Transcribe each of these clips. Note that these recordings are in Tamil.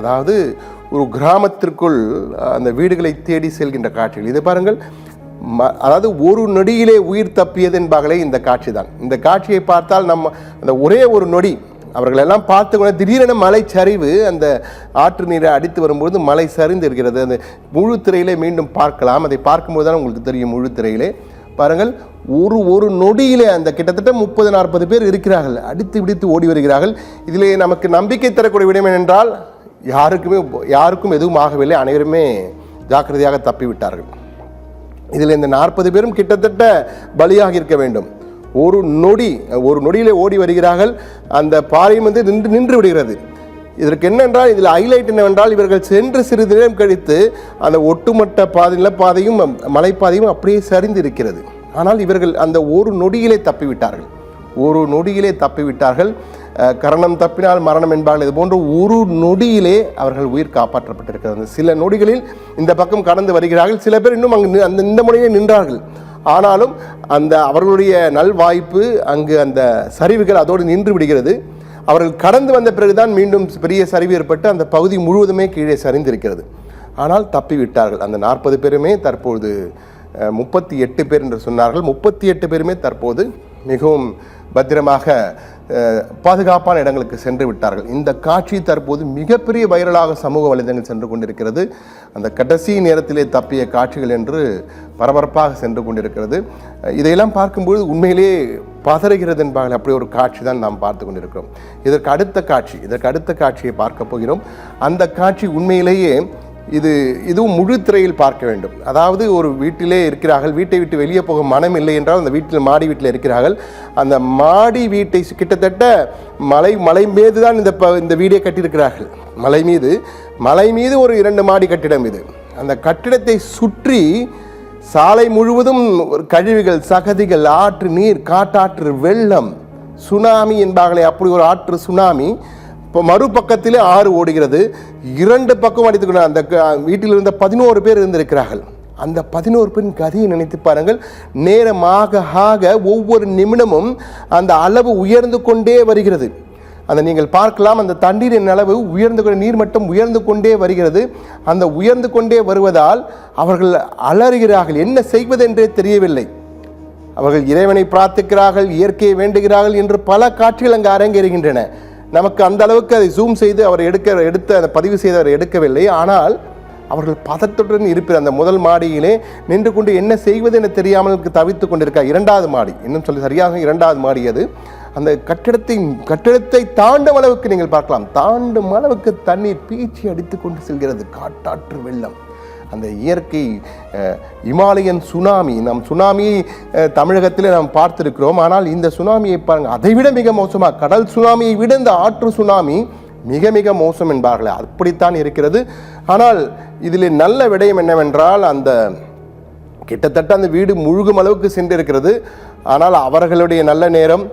அதாவது ஒரு கிராமத்திற்குள் அந்த வீடுகளை தேடி செல்கின்ற காட்சிகள். இதை பாருங்கள், அதாவது ஒரு நொடியிலே உயிர் தப்பியது என்பார்களே இந்த காட்சி தான். இந்த காட்சியை பார்த்தால் நம்ம அந்த ஒரே ஒரு நொடி அவர்கள் எல்லாம் பார்த்து திடீரென மலை சரிவு அந்த ஆற்று நீரை அடித்து வரும்போது மலை சரிந்து இருக்கிறது. அந்த முழு திரையிலே மீண்டும் பார்க்கலாம். அதை பார்க்கும்போது தான் உங்களுக்கு தெரியும். முழு திரையிலே பாருங்கள், ஒரு நொடியிலே அந்த கிட்டத்தட்ட 30-40 பேர் இருக்கிறார்கள், அடித்து விடித்து ஓடி வருகிறார்கள். இதிலே நமக்கு நம்பிக்கை தரக்கூடிய விடம் என்னென்றால் யாருக்கும் எதுவும் ஆகவில்லை, அனைவருமே ஜாக்கிரதையாக தப்பிவிட்டார்கள். இதில் இந்த 40 பேரும் கிட்டத்தட்ட பலியாக இருக்க வேண்டும். ஒரு நொடியிலே ஓடி வருகிறார்கள். அந்த பாறையும் நின்று விடுகிறது. இதற்கு என்னென்றால் இதில் ஹைலைட் என்னவென்றால் இவர்கள் சென்று சிறிது நேரம் கழித்து அந்த ஒட்டுமொத்த நிலப்பாதையும் மலைப்பாதையும் அப்படியே சரிந்து இருக்கிறது. ஆனால் இவர்கள் அந்த ஒரு நொடியிலே தப்பிவிட்டார்கள். கரணம் தப்பினால் மரணம் என்பார்கள். இது போன்ற ஒரு நொடியிலே அவர்கள் உயிர் காப்பாற்றப்பட்டிருக்கிறது. சில நொடிகளில் இந்த பக்கம் கடந்து வருகிறார்கள். சில பேர் இன்னும் அங்கு இந்த முறையிலே நின்றார்கள். ஆனாலும் அந்த அவர்களுடைய நல்வாய்ப்பு அங்கு அந்த சரிவுகள் அதோடு நின்று விடுகிறது. அவர்கள் கடந்து வந்த பிறகுதான் மீண்டும் பெரிய சரிவு ஏற்பட்டு அந்த பகுதி முழுவதுமே கீழே சரிந்திருக்கிறது. ஆனால் தப்பிவிட்டார்கள். அந்த 40 பேருமே தற்போது 38 பேர் என்று சொன்னார்கள். 38 பேருமே தற்போது மிகவும் பத்திரமாக பாதுகாப்பான இடங்களுக்கு சென்று விட்டார்கள். இந்த காட்சி தற்போது மிகப்பெரிய வைரலாக சமூக வலைதளங்கள் சென்று கொண்டிருக்கிறது. அந்த கடைசி நேரத்திலே தப்பிய காட்சிகள் என்று பரபரப்பாக சென்று கொண்டிருக்கிறது. இதையெல்லாம் பார்க்கும்போது உண்மையிலே பதறுகிறது என்பார்கள். அப்படி ஒரு காட்சி தான் நாம் பார்த்து கொண்டிருக்கிறோம். இதற்கு அடுத்த காட்சியை பார்க்க போகிறோம். அந்த காட்சி உண்மையிலேயே இதுவும் முழு திரையில் பார்க்க வேண்டும். அதாவது ஒரு வீட்டிலே இருக்கிறார்கள், வீட்டை விட்டு வெளியே போக மனம் இல்லை என்றால் அந்த மாடி வீட்டில் இருக்கிறார்கள். அந்த மாடி வீட்டை கிட்டத்தட்ட மலை மீது தான் இந்த வீடை கட்டியிருக்கிறார்கள். மலை மீது ஒரு 2 மாடி கட்டிடம் இது. அந்த கட்டிடத்தை சுற்றி சாலை முழுவதும் கழிவுகள், சகதிகள், ஆற்று நீர், காட்டாற்று வெள்ளம், சுனாமி என்பார்களே அப்படி ஒரு ஆற்று சுனாமி. இப்போ மறுபக்கத்திலே ஆறு ஓடுகிறது. 2 பக்கம் அடித்துக்கொண்டு அந்த வீட்டில் இருந்த 11 பேர் இருந்திருக்கிறார்கள். அந்த 11 பேரின் கதையை நினைத்து பாருங்கள். நேரமாக ஒவ்வொரு நிமிடமும் அந்த அளவு உயர்ந்து கொண்டே வருகிறது. அந்த நீங்கள் பார்க்கலாம், அந்த தண்ணீரின் அளவு நீர்மட்டம் உயர்ந்து கொண்டே வருகிறது. அந்த உயர்ந்து கொண்டே வருவதால் அவர்கள் அலறுகிறார்கள். என்ன செய்வதென்றே தெரியவில்லை. அவர்கள் இறைவனை பிரார்த்திக்கிறார்கள், இயற்கையை வேண்டுகிறார்கள் என்று பல காட்சிகள் அங்கு அரங்கேறுகின்றன. நமக்கு அந்த அளவுக்கு அதை ஜூம் செய்து அவர் எடுத்து அதை பதிவு செய்து அவர் எடுக்கவில்லை. ஆனால் அவர்கள் பதத்துடன் இருப்பார். அந்த முதல் மாடியிலே நின்று கொண்டு என்ன செய்வது என தெரியாமல் தவித்து கொண்டிருக்கார். 2வது மாடி, இன்னும் சரியாக 2வது மாடி அது. அந்த கட்டிடத்தை தாண்டும் அளவுக்கு நீங்கள் பார்க்கலாம், தாண்டும் அளவுக்கு தண்ணீர் பீச்சி அடித்து கொண்டு செல்கிறது. காட்டாற்று வெள்ளம், அந்த இயற்கை இமாலயன் சுனாமி. நாம் சுனாமியை தமிழகத்தில் நாம் பார்த்திருக்கிறோம். ஆனால் இந்த சுனாமியை பாருங்கள், அதைவிட மிக மோசமாக, கடல் சுனாமியை விட இந்த ஆற்று சுனாமி மிக மிக மோசம் என்பார்களே அப்படித்தான் இருக்கிறது. ஆனால் இதில் நல்ல விடயம் என்னவென்றால் அந்த கிட்டத்தட்ட அந்த வீடு முழுகும் அளவுக்கு சென்றிருக்கிறது. ஆனால் அவர்களுடைய நல்ல நேரம்,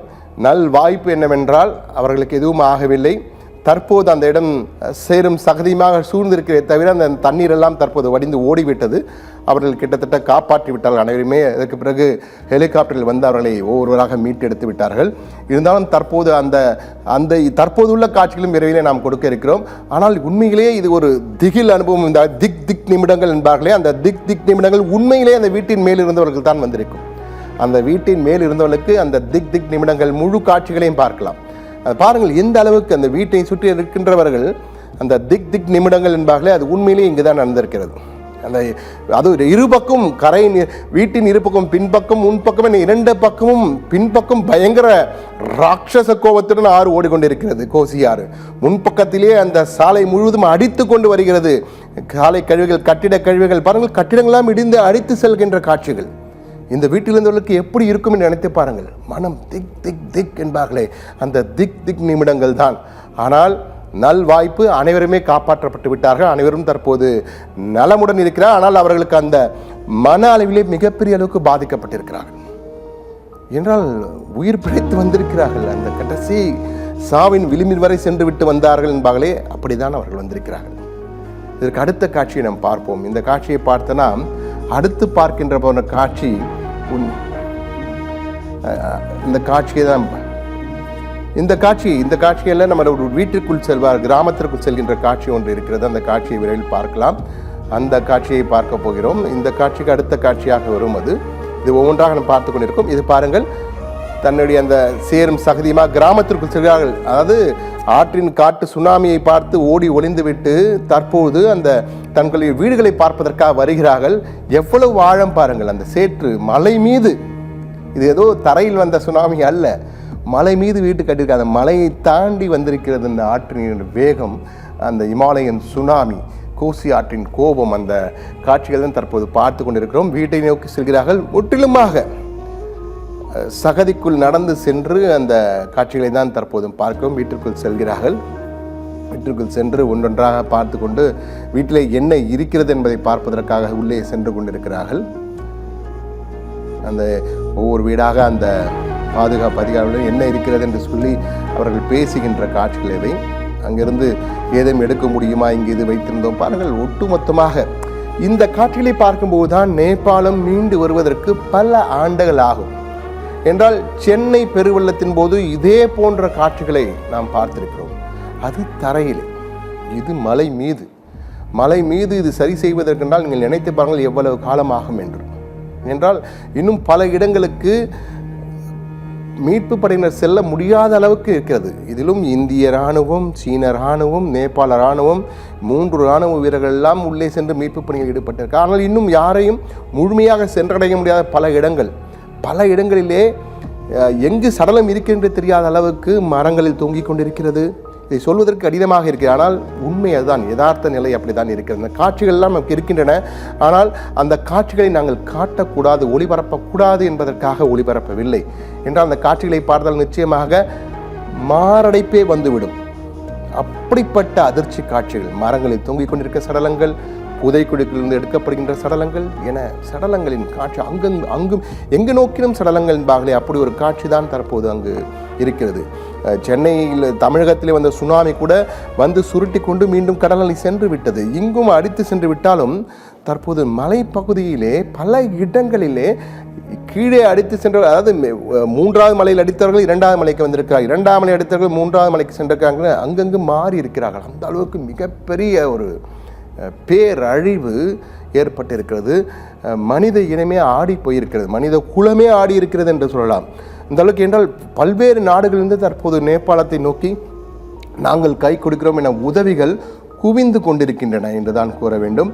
நல் வாய்ப்பு என்னவென்றால் அவர்களுக்கு எதுவும் ஆகவில்லை. தற்போது அந்த இடம் சேரும் சகதியுமாக சூழ்ந்திருக்கிறதே தவிர அந்த தண்ணீர் எல்லாம் தற்போது வடிந்து ஓடிவிட்டது. அவர்கள் கிட்டத்தட்ட காப்பாற்றி விட்டார்கள் அனைவருமே. அதற்கு பிறகு ஹெலிகாப்டரில் வந்து அவர்களை ஒவ்வொருவராக மீட்டெடுத்து விட்டார்கள். இருந்தாலும் தற்போது தற்போதுள்ள காட்சிகளும் விரைவிலே நாம் கொடுக்க இருக்கிறோம். ஆனால் உண்மையிலேயே இது ஒரு திகில் அனுபவம். இந்த திக் நிமிடங்கள் என்பார்களே, அந்த திக் நிமிடங்கள் உண்மையிலே அந்த வீட்டின் மேல் இருந்தவர்கள் தான் வந்திருக்கும். அந்த வீட்டின் மேல் இருந்தவர்களுக்கு அந்த திக் நிமிடங்கள் முழு காட்சிகளையும் பார்க்கலாம். அது பாருங்கள், எந்த அளவுக்கு அந்த வீட்டை சுற்றி இருக்கின்றவர்கள் அந்த திக் நிமிடங்கள் என்பார்களே, அது உண்மையிலேயே இங்கு தான் நடந்திருக்கிறது. அது இருபக்கம் வீட்டின் இருபக்கம் பின்பக்கம் முன்பக்கம் 2 பக்கமும் பின்பக்கம் பயங்கர ராட்சச கோபத்துடன் ஆறு ஓடிக்கொண்டிருக்கிறது. கோசி ஆறு முன்பக்கத்திலே அந்த சாலை முழுவதும் அடித்து கொண்டு வருகிறது. சாலை கழிவுகள், கட்டிட கழிவுகள் பாருங்கள், கட்டிடங்களாம் இடிந்து அடித்து செல்கின்ற காட்சிகள். இந்த வீட்டில் இருந்தவர்களுக்கு எப்படி இருக்கும் என்று நினைத்து பாருங்கள். மனம் திக் என்பார்களே, அந்த திக் நிமிடங்கள் தான். ஆனால் நல்வாய்ப்பு, அனைவருமே காப்பாற்றப்பட்டு விட்டார்கள். அனைவரும் தற்போது நலமுடன் இருக்கிறார். ஆனால் அவர்களுக்கு அந்த மன அளவிலே மிகப்பெரிய அளவுக்கு பாதிக்கப்பட்டிருக்கிறார்கள் என்றால் உயிர் பிழைத்து வந்திருக்கிறார்கள். அந்த கடைசி சாவின் விளிம்பில் வரை சென்று விட்டு வந்தார்கள் என்பார்களே, அப்படிதான் அவர்கள் வந்திருக்கிறார்கள். இதற்கு அடுத்த காட்சியை நாம் பார்ப்போம். இந்த காட்சியை பார்த்தனா அடுத்து பார்க்கின்ற போன காட்சி, இந்த காட்சியை தான் இந்த காட்சியெல்லாம் நம்ம ஒரு வீட்டிற்குள் செல்வார், கிராமத்திற்குள் செல்கின்ற காட்சி ஒன்று இருக்கிறது. அந்த காட்சியை விரைவில் பார்க்கலாம். அந்த காட்சியை பார்க்க போகிறோம். இந்த காட்சிக்கு அடுத்த காட்சியாக வரும் அது. இது ஒவ்வொன்றாக நம்ம பார்த்து கொண்டிருக்கோம். இது பாருங்கள், தன்னுடைய அந்த சேரும் சகதியமாக கிராமத்திற்குள் செல்கிறார்கள். அதாவது ஆற்றின் காட்டு சுனாமியை பார்த்து ஓடி ஒளிந்துவிட்டு தற்போது அந்த தங்களுடைய வீடுகளை பார்ப்பதற்காக வருகிறார்கள். எவ்வளவு ஆழம் பாருங்கள், அந்த சேற்று மலை மீது. இது ஏதோ தரையில் வந்த சுனாமி அல்ல, மலை மீது வீட்டு கட்டியிருக்காங்க. அந்த மலையை தாண்டி வந்திருக்கிறது இந்த ஆற்றின் வேகம், அந்த இமாலயன் சுனாமி, கோசி ஆற்றின் கோபம். அந்த காட்சிகள் தான் தற்போது பார்த்து கொண்டிருக்கிறோம். வீட்டை நோக்கி செல்கிறார்கள். முற்றிலுமாக சகதிக்குள் நடந்து சென்று அந்த காட்சிகளை தான் தற்போதும் பார்க்கிறோம். வீட்டிற்குள் செல்கிறார்கள். வீட்டிற்குள் சென்று ஒன்றொன்றாக பார்த்து கொண்டு வீட்டிலே என்ன இருக்கிறது என்பதை பார்ப்பதற்காக உள்ளே சென்று கொண்டிருக்கிறார்கள். அந்த ஒவ்வொரு வீடாக அந்த பாதுகாப்பு அதிகாரிகள் என்ன இருக்கிறது என்று சொல்லி அவர்கள் பேசுகின்ற காட்சிகள் இவை. அங்கிருந்து ஏதும் எடுக்க முடியுமா, இங்கு இது வைத்திருந்தோம் பாருங்கள். ஒட்டுமொத்தமாக இந்த காட்சிகளை பார்க்கும்போது தான் நேபாளம் மீண்டு வருவதற்கு பல ஆண்டுகள் ஆகும். என்றால் சென்னை பெருவெள்ளத்தின் போது இதே போன்ற காட்சிகளை நாம் பார்த்திருக்கிறோம். அது தரையில், இது மலை மீது. மலை மீது இது சரி செய்வதற்கென்றால் நீங்கள் நினைத்து பாருங்கள் எவ்வளவு காலம் ஆகும் என்று. என்றால் இன்னும் பல இடங்களுக்கு மீட்பு படையினர் செல்ல முடியாத அளவுக்கு இருக்கிறது. இதிலும் இந்திய இராணுவம், சீன இராணுவம், நேபாள இராணுவம், 3 இராணுவ வீரர்கள் எல்லாம் உள்ளே சென்று மீட்பு பணியில் ஈடுபட்டிருக்கிறார். ஆனால் இன்னும் யாரையும் முழுமையாக சென்றடைய முடியாத பல இடங்களிலே எங்கு சடலம் இருக்கின்ற தெரியாத அளவுக்கு மரங்களில் தொங்கிக் கொண்டிருக்கிறது. இதை சொல்வதற்கு கடினமாக இருக்கிறது. ஆனால் உண்மை அதுதான், யதார்த்த நிலை அப்படி தான் இருக்கிறது. அந்த காட்சிகள் எல்லாம் நமக்கு இருக்கின்றன. ஆனால் அந்த காட்சிகளை நாங்கள் காட்டக்கூடாது, ஒளிபரப்பக்கூடாது என்பதற்காக ஒளிபரப்பவில்லை. என்றால் அந்த காட்சிகளை பார்த்தால் நிச்சயமாக மாரடைப்பே வந்துவிடும். அப்படிப்பட்ட அதிர்ச்சி காட்சிகள், மரங்களில் தொங்கிக் கொண்டிருக்க சடலங்கள், புதைக்குழிகளிலிருந்து எடுக்கப்படுகின்ற சடலங்கள் என சடலங்களின் காட்சி அங்கும் எங்கு நோக்கிலும் சடலங்கள் என்பார்களே, அப்படி ஒரு காட்சி தான் தற்போது அங்கு இருக்கிறது. சென்னையில் தமிழகத்திலே வந்த சுனாமி கூட வந்து சுருட்டி கொண்டு மீண்டும் கடலில் சென்று விட்டது. இங்கும் அடித்து சென்று விட்டாலும் தற்போது மலைப்பகுதியிலே பல இடங்களிலே கீழே அடித்து சென்ற, அதாவது 3வது மலையில் அடித்தவர்கள் 2வது மலைக்கு வந்திருக்கிறார்கள், 2ஆம் மலை அடித்தவர்கள் 3வது மலைக்கு சென்றிருக்காங்க. அங்கங்கு மாறி இருக்கிறார்கள். அந்த அளவுக்கு மிகப்பெரிய ஒரு பேரழிவு ஏற்பட்டிருக்கிறது. மனித இனமே ஆடி போயிருக்கிறது, மனித குலமே ஆடி இருக்கிறது என்று சொல்லலாம். இந்த அளவுக்கு என்றால் பல்வேறு நாடுகளிலிருந்து தற்போது நேபாளத்தை நோக்கி நாங்கள் கை கொடுக்கிறோம் என உதவிகள் குவிந்து கொண்டிருக்கின்றன என்றுதான் கூற வேண்டும்.